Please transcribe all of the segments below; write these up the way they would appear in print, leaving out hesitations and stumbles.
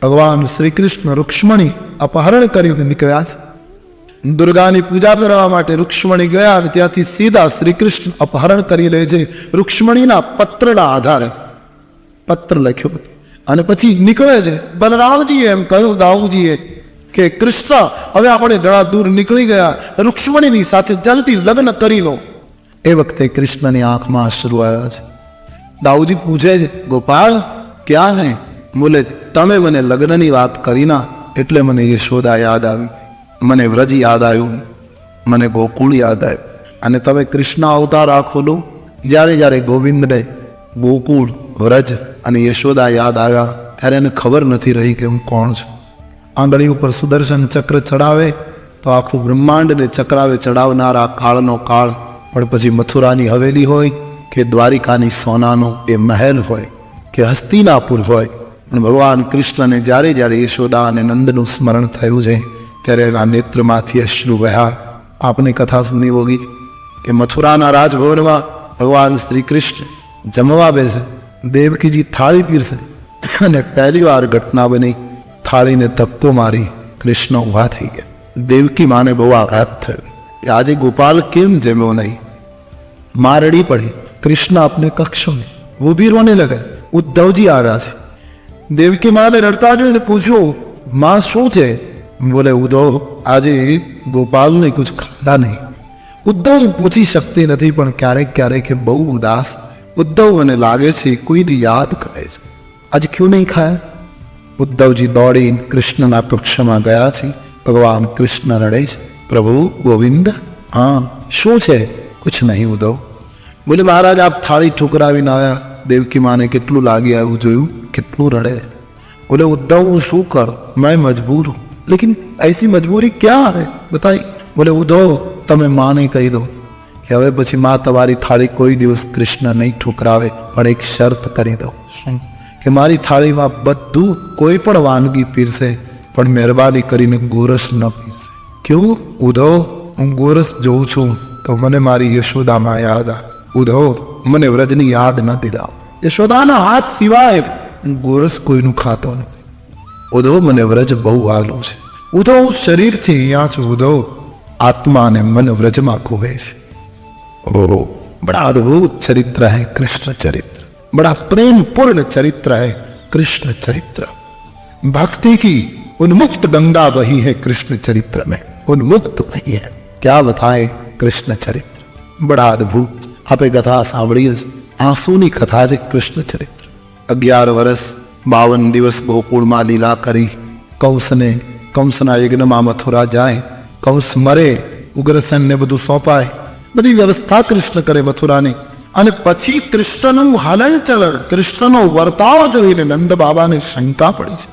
ભગવાન શ્રી કૃષ્ણ રૂક્ષ્મણી અપહરણ કરીને નીકળ્યા છે. દુર્ગાની પૂજા કરવા માટે રૂક્ષ્મણી ગયા અને ત્યાંથી સીધા શ્રી કૃષ્ણ અપહરણ કરી લે છે. રૂક્ષ્મણીના પત્રના આધારે પત્ર લખ્યો હતો અને પછી નીકળે છે. બલરામજીએ એમ કહ્યું દાઉજીએ કે કૃષ્ણ હવે આપણે ઘણા દૂર નીકળી ગયા, રૂક્ષ્મણીની સાથે જલ્દી લગ્ન કરી લો. એ વખતે કૃષ્ણની આંખમાં અશ્રુ આવ્યા છે. દાઉજી પૂછે છે, ગોપાલ ક્યાં હે? બોલે, તમે મને લગ્નની વાત કરી ના એટલે મને યશોદા યાદ આવી, મને વ્રજ યાદ આવ્યું, મને ગોકુળ યાદ આવ્યું. અને તમે કૃષ્ણ અવતાર આખો લો. જ્યારે જ્યારે ગોવિંદને ગોકુળ, વ્રજ અને યશોદા યાદ આવ્યા ત્યારે એને ખબર નથી રહી કે હું કોણ છું. આંગળી ઉપર સુદર્શન ચક્ર ચડાવે તો આખું બ્રહ્માંડને ચક્રાવે ચડાવનારા કાળનો કાળ, પણ પછી મથુરાની હવેલી હોય કે દ્વારિકાની સોનાનો એ મહેલ હોય કે હસ્તિનાપુર હોય, પણ ભગવાન કૃષ્ણને જ્યારે જ્યારે યશોદા અને નંદનું સ્મરણ થયું છે ત્યારે એના નેત્રમાંથી અશ્રુ વહ્યા. આપને કથા સુની હોગી કે મથુરાના રાજભવનમાં ભગવાન શ્રી કૃષ્ણ જમવા બેસે, દેવકીજી થાળી પીરસે અને પહેલી વાર ઘટના બની, થાળીને ધક્કો મારી કૃષ્ણ ઊભા થઈ ગયા. દેવકી માને બહુ આઘાત થયો કે આજે ગોપાલ કેમ જમ્યો નહીં. માં રડી પડી, કૃષ્ણ આપને કક્ષો में वो भी रोने लगा. ઉદ્ધવજી આવ્યા છે. દેવકી માને રડતા જોઈને પૂછ્યું, માં શું છે? બોલે, ઉદ્ધવ આજે ગોપાલને કુછ ખાધા નહીં. ઉદ્ધવ પૂછી શકતી નથી, પણ ક્યારેક ક્યારેક બહુ ઉદાસ. ઉદ્ધવ મને લાગે છે કોઈને યાદ કરે છે, આજે ક્यों નહીં ખાયા? ઉદ્ધવજી દોડીને કૃષ્ણના કક્ષમાં ગયા છે. ભગવાન કૃષ્ણ રડે છે, પ્રભુ ગોવિંદ હા શું છે? કુછ નહીં ઉદ્ધવ. બોલે, મહારાજ આપ થાળી ઠુકરાવીને આવ્યા, દેવકી માને કેટલું લાગી આવ્યું જોયું, કેટલું રડે. બોલે, ઉદ્ધવ હું શું કરું, મેં મજબૂર હું. लेकिन ऐसी मजबूरी क्या है बताइए. बोले, उद्धव તમે માને કહી દો કે હવે પછી માં તમારી થાળી કોઈ દિવસ કૃષ્ણ નહીં ઠુકરાવે, પણ એક શરત કરી દો કે મારી થાળીમાં બધું કોઈ પણ વાનગી પીરસે, પણ મહેરબાની કરીને ગોરસ ન પીરસે. કેવું ઉદ્ધવ? હું ગોરસ જોઉં છું તો મને મારી યશોદામાં યાદ આવે. ઉદ્ધવ મને વ્રજની યાદ ન દિલાવ. યશોદાના હાથ સિવાય ગોરસ કોઈનું ખાતો નથી. ઉદ્ધવ મને વ્રજ બહુ વાલો છે. ઉદ્ધવ શરીરથી અહીંયા છું, ઉદ્ધવ आत्मा ने मन व्रजमा खोवे છે. ओह बड़ा अद्भुत चरित्र है कृष्ण चरित्र, बड़ा प्रेम पूर्ण चरित्र है कृष्ण चरित्र. भक्ति की उन्मुक्त गंगा बही है कृष्ण चरित्र में, उन्मुक्त बही है. क्या बताए कृष्ण चरित्र, बड़ा अद्भुत. आपे कथा સાંભળી હશે, આંસુની કથા છે કૃષ્ણ ચરિત્ર. 11 વર્ષ 52 દિવસ ગોકુળમાં લીલા કરી. કંસના યજ્ઞમાં મથુરા જાય, કંસ મરે, ઉગ્રસેનને બધું સોંપાય, બધી વ્યવસ્થા કૃષ્ણ કરે મથુરાની. અને પછી કૃષ્ણનું હાલન ચલણ, કૃષ્ણનો વર્તાવ જોઈને નંદ બાબાને શંકા પડી છે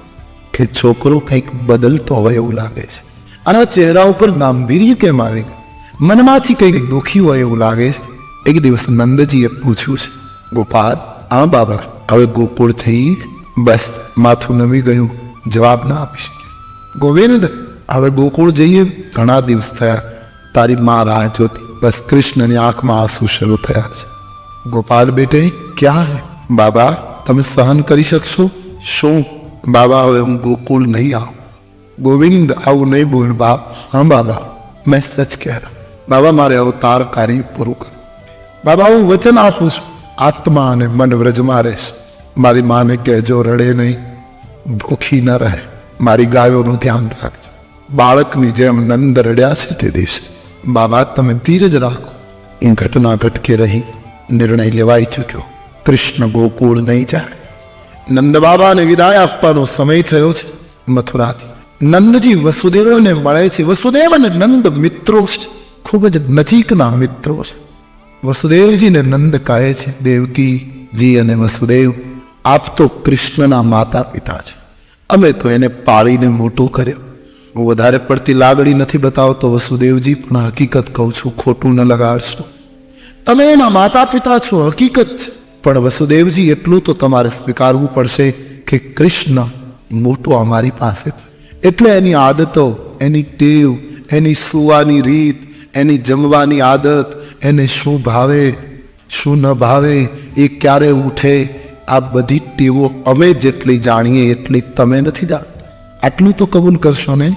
કે છોકરો કંઈક બદલતો હોય એવું લાગે છે. અને ચહેરા ઉપર ગાંભીર્ય કેમ આવી ગયું, મનમાંથી કંઈક દુઃખી હોય એવું લાગે છે. એક દિવસ નંદજીએ પૂછ્યું છે, ગોપાલ હા બાબા હવે ગોકુળ થઈ બસ માથું નમી ગયું, જવાબ ના આપી શકે. ગોવિંદ હવે ગોકુળ જઈએ, ઘણા દિવસ થયા, તારી માં રાહ જોતી. બસ કૃષ્ણની આંખમાં આંસુ શરૂ થયા છે. ગોપાલ બેટે ક્યાં હે? બાબા તમે સહન કરી શકશો? શું? બાબા હવે હું ગોકુળ નહીં આવું. ગોવિંદ આવું નહીં બોલ બાપ. હા બાબા મેં સચ કહ રહા. બાબા મારે અવતાર કાર્ય પૂરું કરો. બાબા હું વચન આપું છું, આત્મા અને મન વ્રજમાં રહેશ. મારી માને કહેજો રડે નહીં, ભૂખી ન રહે, મારી ગાયોનું ધ્યાન રાખજો. બાળકની જેમ નંદ રડ્યા છે તે દિવસે. બાબા તમે ધીરજ રાખો. એ ઘટના ઘટકે રહી, નિર્ણય લેવાઈ ચૂક્યો, કૃષ્ણ ગોકુળ નહીં જાય. નંદ બાબાને વિદાય આપવાનો સમય થયો છે મથુરાથી. નંદજી વસુદેવને મળે છે. વસુદેવ અને નંદ મિત્રો છે, ખૂબ જ નજીકના મિત્રો છે. વસુદેવજીને નંદ કહે છે, દેવકીજી અને વસુદેવ આપ તો કૃષ્ણના માતા પિતા છે, અમે તો એને પાળીને મોટું કર્યો. હું વધારે પડતી લાગણી નથી બતાવતો વસુદેવજી, પણ હકીકત કહું છું, ખોટું ન લગાડશો. તમે એના માતા પિતા છો, હકીકત. પણ વસુદેવજી એટલું તો તમારે સ્વીકારવું પડશે કે કૃષ્ણ મોટો અમારી પાસે છે, એટલે એની આદતો, એની ટેવ, એની સુવાની રીત, એની જમવાની આદત, એને શું ભાવે શું ન ભાવે, એ ક્યારે ઉઠે, આ બધી ટેવો અમે જેટલી જાણીએ એટલી તમે નથી જાણતા. આટલું તો કબૂલ કરશો ને?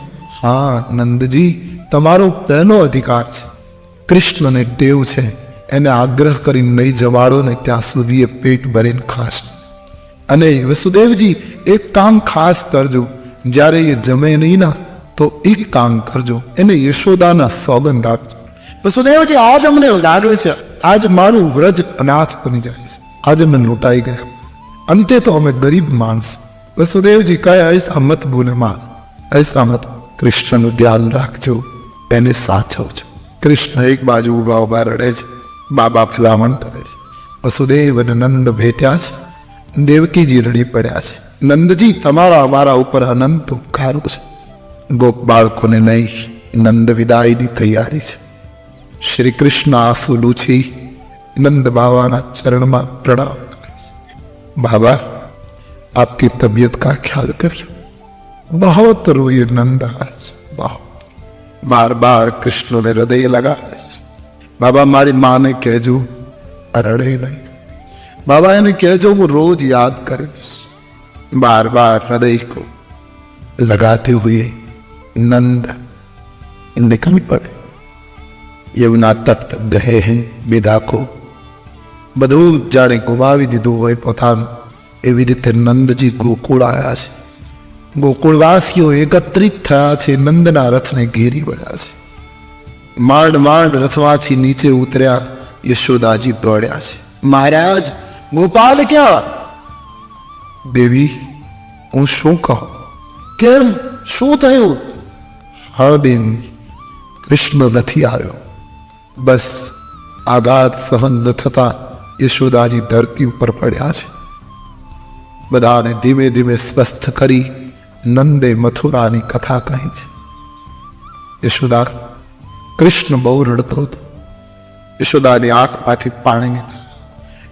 હા નંદજી, તમારો પહેલો અધિકાર છે. કૃષ્ણને ટેવ છે, એને આગ્રહ કરીને નહીં જવાડો ને ત્યાં સુધી એ પેટ ભરીને ખાશે. અને વસુદેવજી એક કામ ખાસ કરજો, જ્યારે એ જમે નહીં ના તો એક કામ કરજો, એને યશોદાના સોગંદ આપજો. વસુદેવજી, આજ અમને લાગે છે આજ મારું વ્રજ અનાથ બની જાય છે, આજ અમે લૂંટાઈ ગયા, અંતે તો અમે ગરીબ માણસ. વસુદેવજી કહે, ऐसा મત બોલે માં, ऐसा મત. કૃષ્ણનું ધ્યાન રાખજો, એને સાચવજો. કૃષ્ણ એક બાજુ ઉભા ઉભા રડે છે, બાબા ભલામણ કરે છે. વસુદેવ અને નંદ ભેટ્યા છે, દેવકીજી રડી પડ્યા છે. નંદજી, તમારા અમારા ઉપર અનંત ઉપકાર છે. ગોપ બાળકોને નહીં, નંદ વિદાયની તૈયારી છે. શ્રી કૃષ્ણ આંસુ લૂછી નંદ બાબાના ચરણમાં પ્રણામ કરે છે. બાબા, आपकी तबीयत का ख्याल करिए. बहुत रोए नंद आज, बहुत. बार बार कृष्ण ने हृदय लगाड़े છે. બાબા, મારી માને કહેજો રડે નહીં. बाबा એને કહેજો હું રોજ યાદ કરીશ. बार बार हृदय को लगाते हुए नंद निकल पड़े. यमुना तट तक गए हैं विदा को. બધું જાણે ગુમાવી દીધું હોય પોતાનું, એવી રીતે નંદજી ગોકુળ આવ્યા છે. ગોકુળવાસીઓ એકત્રિત થયા છે, નંદના રથને ઘેરી વળ્યા છે. માંડ માંડ રથમાંથી નીચે ઉતર્યા યશોદાજી દોડ્યા છે. મહારાજ, ગોપાલ ક્યાં? દેવી, હું શું કહું? કેમ, શું થયું? હા દેવી, કૃષ્ણ નથી આવ્યો. બસ આઘાત સહન ન થતા યશોદાજી ધરતી ઉપર પડ્યા છે. બધાને ધીમે ધીમે સ્વસ્થ કરી નંદે મથુરાની કથા કહી છે. યશોદા, કૃષ્ણ બહુ રડતો હતો. યશોદાની આંખમાંથી પાણી નીકળ્યું.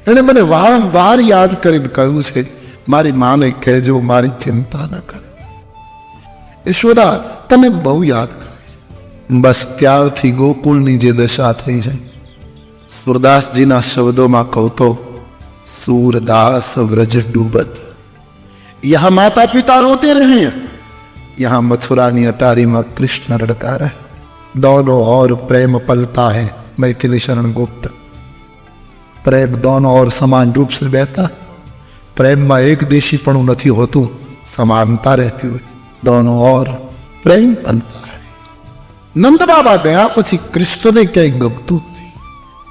એણે મને વારંવાર યાદ કરીને કહ્યું છે, મારી માને કહેજો મારી ચિંતા ન કરે. યશોદા તને બહુ યાદ કરે છે. બસ ત્યારથી ગોકુળની જે દશા થઈ જાય, સુરદાસજીના શબ્દોમાં કહું તો, सूरदास व्रज डूबत. यहाँ माता पिता रोते रहे, यहाँ मथुरानी अटारी में कृष्ण रड़ता रहे. दोनों और प्रेम पलता है मैथिली शरण गुप्त. प्रेम दोनों और समान रूप से बहता. प्रेम में एक देशी पण नहीं होतु, समानता रहती हुई दोनों और प्रेम पलता है. नंद बाबा गया पछी कृष्ण ने क्या गमतु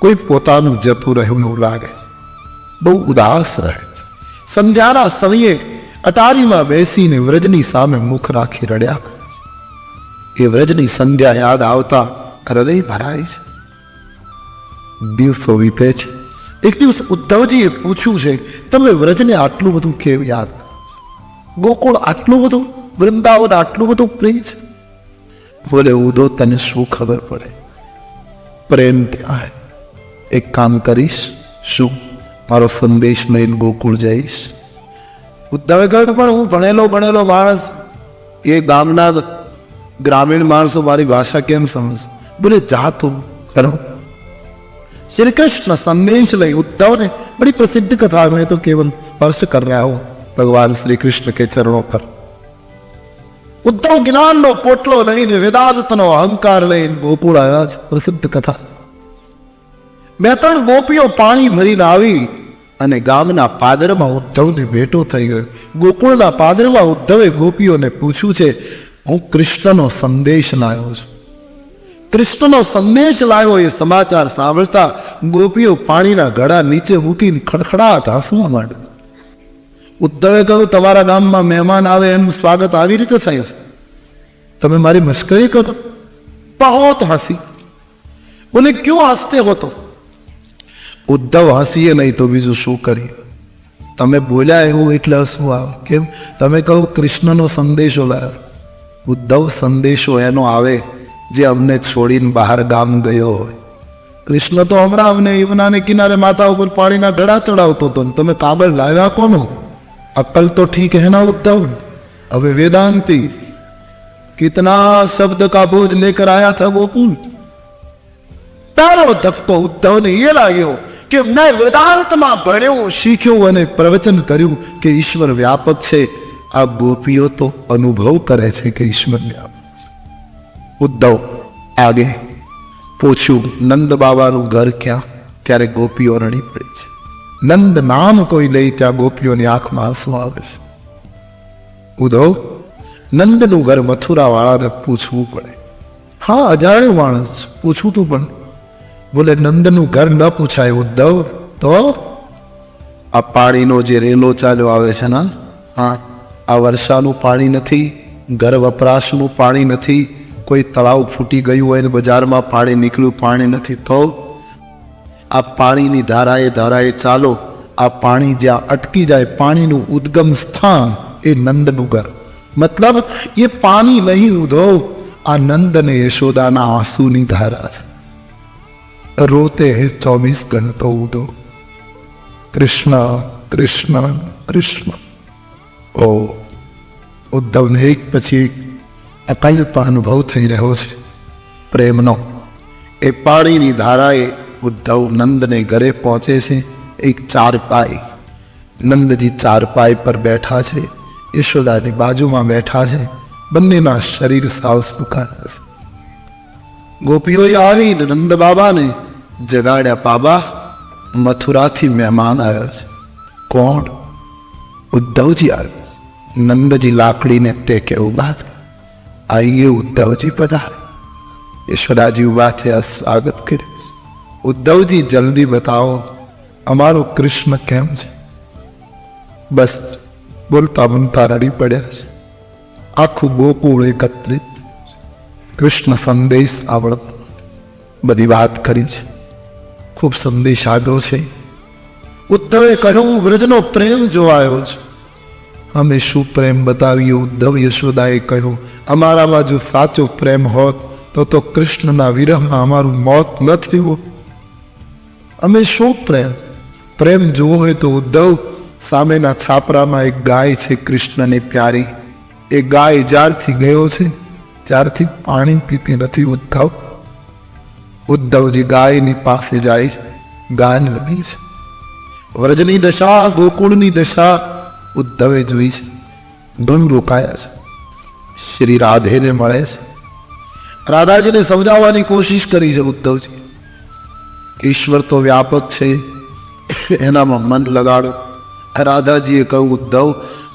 कोई पोतानु जतु रहू एवं लागे. બહુ ઉદાસ રહે છે. સંધ્યાના સમયે અટારીમાં બેસીને વ્રજની સામે મુખ રાખી રડ્યા કરે છે. એ વ્રજની સંધ્યા યાદ આવતા હૃદય ભરાય છે. દિવસો વીતે છે. એક દિવસ ઉદ્ધવજીએ પૂછ્યું છે, તમે વ્રજને આટલું બધું કેમ યાદ કરો? ગોકુળ આટલું બધું, વૃંદાવન આટલું બધું પ્રિય છે? બોલે, ઉદો તને શું ખબર પડે? પ્રેમ ત્યાં. એક કામ કરીશ. શું? મારો સંદેશ લઈને ગોકુળ જઈશ. ઉદ્ધવે કહ્યું, પણ હું ભણેલો માણસ, એ ગામના ગ્રામીણ માણસો મારી ભાષા કેમ સમજ? બોલે, જા તું કરો. श्री कृष्ण संदेश लई उद्धव ने बड़ी प्रसिद्ध कथा में तो केवल स्पर्श कर रहा हो भगवान श्री कृष्ण के चरणों पर. उद्धव ज्ञान नो पोटलो लईने वेदांत नो अहंकार लईने गोकुळ आव्या छे. प्रसिद्ध कथा. બે ત્રણ ગોપીઓ પાણી ભરીને આવી અને ગામના પાદરમાં ઉદ્ધવને ભેટો થઈ ગયો. ગોકુળના પાદરમાં ઉદ્ધવે ગોપીઓને પૂછ્યું છે, હું કૃષ્ણનો સંદેશ લાવ્યો છું. કૃષ્ણનો સંદેશ લાવ્યો એ સમાચાર સાંભળતા ગોપીઓ પાણીના ગળા નીચે મૂકીને ખડખડાટ હસવા માંડ્યા. ઉદ્ધવે કહ્યું, તમારા ગામમાં મહેમાન આવે એનું સ્વાગત આવી રીતે થાય છે? તમે મારી મશ્કરી કરો? બહોત હસી. બોલે, ક્यों હસતે હો? તો ઉદ્ધવ હસીએ નહીં તો બીજું શું કરીએ? તમે બોલ્યા એવું એટલે હસવું આવે. કેમ? તમે કહો કૃષ્ણનો સંદેશો લાવ્યો. ઉદ્ધવ, સંદેશો એનો આવે જે અમને છોડીને બહાર ગામ ગયો હોય. કૃષ્ણ તો હમણાં અમને યમુનાને કિનારે માથા ઉપર પાણીના ગળા ચડાવતો હતો, તમે કાગળ લાવ્યા કોનો? અક્કલ તો ઠીક હે ના ઉદ્ધવ? હવે વેદાંતી कितना शब्द का बोझ लेकर आया था गोकुल. तारो धक्को उद्धव ने ये लाग्यो કે મેં વેદાંતમાં ભણ્યું શીખ્યું અને પ્રવચન કર્યું કે ઈશ્વર વ્યાપક છે. આ ગોપીઓ તો અનુભવ કરે છે કે ઈશ્વર વ્યાપક છે. ઉદ્ધવ આગે પૂછ્યું નંદ બાબાનું ઘર ક્યાં? ત્યારે ગોપીઓ રડી પડી છે. નંદ નામ કોઈ લઈ ત્યાં ગોપીઓની આંખમાં આંસુ આવે છે. ઉદ્ધવ નંદનું ઘર મથુરા વાળાને પૂછવું પડે. હા, અજાણ્યો માણસ પૂછવું તું પણ. બોલે નંદનું ઘર ન પૂછાય ઉદ્ધવ. તો આ પાણીનો જે રેલો ચાલ્યો આવે છે ને, હા, આ વર્ષાનું પાણી નથી, ઘર વપરાશનું પાણી નથી, કોઈ તળાવ ફૂટી ગયું હોય ને બજારમાં પાણી નીકળ્યું પાણી નથી. તો આ પાણીની ધારાએ ધારાએ ચાલો. આ પાણી જ્યાં અટકી જાય, પાણીનું ઉદ્ગમ સ્થાન એ નંદનું ઘર. મતલબ એ પાણી નહીં ઉદ્ધવ, આ નંદ ને યશોદાના આંસુની ધારા છે. રોતે હે 24 ઘંટો ઉદ્ધવ, કૃષ્ણ કૃષ્ણ કૃષ્ણ. ઓ ઉદ્ધવને એક પછી એક અકલ્પ અનુભવ થઈ રહ્યો છે પ્રેમનો. એ પાણીની ધારાએ ઉદ્ધવ નંદને ઘરે પહોંચે છે. એક ચારપાઈ, નંદજી ચારપાઈ પર બેઠા છે, યશોદાની બાજુમાં બેઠા છે. બંનેના શરીર સાવ સુકાયા છે. ગોપીઓએ આવીને નંદ બાબાને જગાડ્યા. બાબા, મથુરાથી મહેમાન આવ્યા છે. કોણ? ઉદ્ધવજી આવ્યા છે. નંદજી લાકડીને ટેકે ઉભા છે. આઈએ ઉદ્ધવજી પધારે. યશોદાજી ઉભા થયા, સ્વાગત કર્યું. ઉદ્ધવજી જલ્દી બતાવો, અમારો કૃષ્ણ કેમ છે? બસ બોલતા બોલતા રડી પડ્યા છે. આખું ગોકુળ એકત્રિત, કૃષ્ણ સંદેશ આવડત બધી વાત કરી છે. ખૂબ સંદેશ આવ્યો છે. ઉદ્ધવે કહ્યું વ્રજનો પ્રેમ જોવાયો છે. અમે શું પ્રેમ બતાવીએ? ઉદ્ધવ યશોદાએ કહ્યું અમારામાં જો સાચો પ્રેમ હોત તો કૃષ્ણના વિરહમાં અમારું મોત ન થયું. અમે શું પ્રેમ જોવો હોય તો ઉદ્ધવ સામેના છાપરામાં એક ગાય છે કૃષ્ણની પ્યારી. એ ગાય જ્યારથી ગયો છે ત્યારથી પાણી પીતી નથી. ઉદ્ધવજી ગાયની પાસે જાય છે, ગાય લગી છે. વ્રજની દશા, ગોકુળની દશા ઉદ્ધવે જોઈ છે. ધૂન રોકાયા છે. શ્રી રાધેને મળે છે. રાધાજીને સમજાવવાની કોશિશ કરી છે ઉદ્ધવજી. ઈશ્વર તો વ્યાપક છે, એનામાં મન લગાડો. રાધાજીએ કહ્યું ઉદ્ધવ,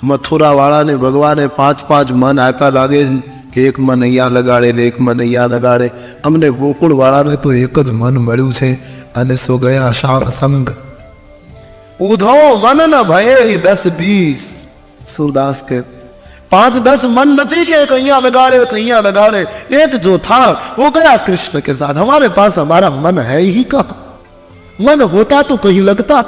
મથુરા વાળાને ભગવાને 5 મન આપ્યા લાગે છે કે એક મન અહીંયા લગાડે ને એક મન અહીંયા લગાડે. અમને ગોકુળ વાળાને તો એક જ મન મળ્યું છે અને સો ગયા શામ સંગ. ઉદ્ધવ મન ન ભય 10-20. સુરદાસ કે 5-10 मन नहीं कि कहीं लगाड़े कहीं लगाड़े, एक जो था वो गया कृष्ण के साथ. हमारे पास हमारा मन है ही कहाँ? मन होता तो कहीं लगता.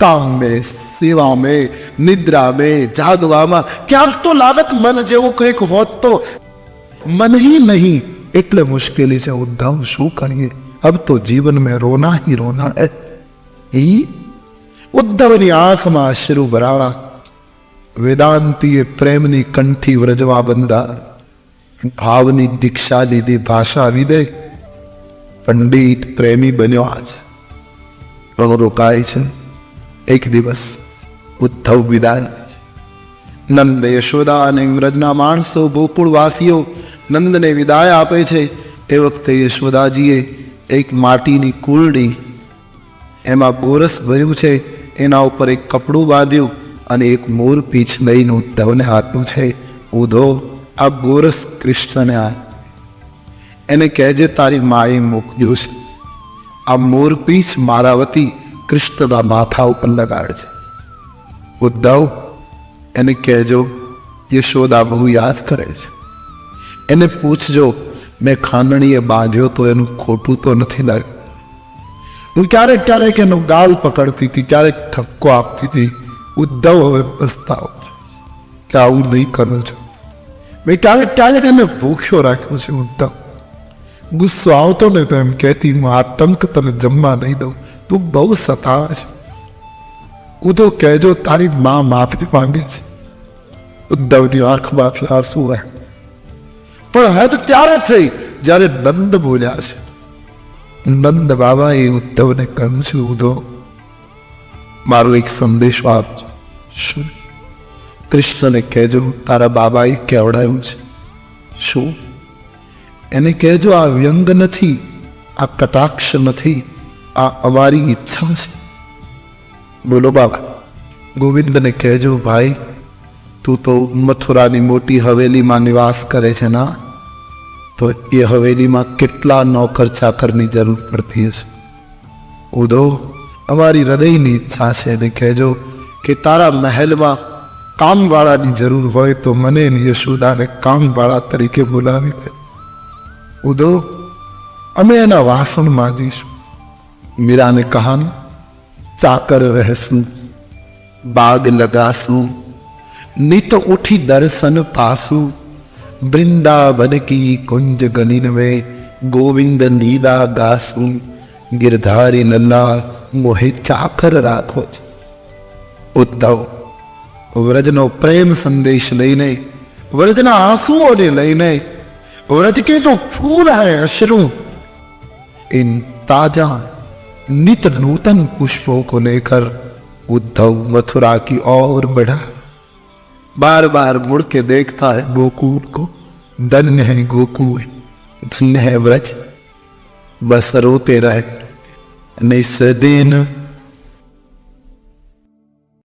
काम में, सेवा में, निद्रा में, जागवामा क्या तो लागत मन जेवो કંઈક હોત તો. मन ही नहीं એટલે મુશ્કેલી છે ઉદ્ધવ. શું કરીએ? अब तो जीवन में रोना ही रोना है. ઉદ્ધવની આંખમાં અશ્રુ ભરાણા. વેદાંતીએ પ્રેમની કંઠી વ્રજવા બંધા. ભાવની દીક્ષા લીધી, ભાષા વિદે પંડિત પ્રેમી બન્યો. આજ પણ રોકાય છે. એક દિવસ ઉદ્ધવ વિદાય. નંદ યશોદા અને વ્રજના માણસો, ગોકુળવાસીઓ નંદને વિદાય આપે છે. એ વખતે યશોદાજીએ એક માટીની કુલડી, એમાં ગોરસ ભર્યું છે, એના ઉપર એક કપડું બાંધ્યું અને એક મોર પીછ લઈને ઉદ્ધવને આપ્યું છે. ઉદ્ધવ, આ ગોરસ કૃષ્ણને આ, એને કહેજે તારી માએ મોકલ્યું છે. આ મોર પીછ મારા વતી કૃષ્ણના માથા ઉપર લગાડજે. ઉદ્ધવ, એને કહેજો યશોદા બહુ યાદ કરે છે. એને પૂછજો મેં ખાંડણીએ બાંધ્યો તો એનું ખોટું તો નથી લાગ્યું. હું ક્યારેક એનો ગાલ પકડતી હતી, ક્યારેક ઠપકો આપતી હતી. ઉદ્ધવ હવે પસ્તાવો કે આવું નહીં કરું છું. મેં ક્યારેક એને ભૂખ્યો રાખ્યો છે. ઉદ્ધવ, ગુસ્સો આવતો ને તો એમ કહેતી હું આ ટંક તને જમવા નહીં દઉં, તું બહુ સતાવે છે. ઉદ્ધવ કહેજો તારી મા માફી માંગે છે. ઉદ્ધવની આંખમાંથી આંસુ રહે. પણ હદ ત્યારે થઈ જ્યારે નંદ બોલ્યા છે. નંદ બાબાએ ઉદ્ધવને કહ્યું છે ઉદ્ધવ, મારો એક સંદેશો આપજો. શું? કૃષ્ણને કહેજો તારા બાબાએ કેવડાયું છે. શું? એને કહેજો આ વ્યંગ નથી, આ કટાક્ષ નથી, આ અમારી ઈચ્છા છે. બોલો બાબા. ગોવિંદને કહેજો ભાઈ તું તો મથુરાની મોટી હવેલીમાં નિવાસ કરે છે ના, તો એ હવેલીમાં કેટલા નોકર ચાકરની જરૂર પડતી હશે. ઉદો અમારી હૃદયની ઈચ્છા છે. એને કહેજો કે તારા મહેલમાં કામવાળાની જરૂર હોય તો મને યશોદાને કામવાળા તરીકે બોલાવી લે. ઉદો અમે એના વાસણ માંજીશું. મીરાને કહાનું ચાકર રહેશું, બાગ લગાશું, નિત ઉઠી દર્શન પાસું, વૃંદાવન કી કુંજ ગલિન में ગોવિંદ લીલા ગાસું, गिरधारी लल्ला मोहे चाकर રાખો છે. ઉદ્ધવ વ્રજનો પ્રેમ સંદેશ લઈને, વ્રજના આંસુઓને લઈને, व्रज के जो फूल है अश्रु, इन ताजा नित नूतन पुष्पों को लेकर उद्धव मथुरा की ओर बढ़ा. बार बार मुड़ के देखता है गोकुल को. धन्य है गोकुल, धन्य है व्रज. बस रोते रहे निस दिन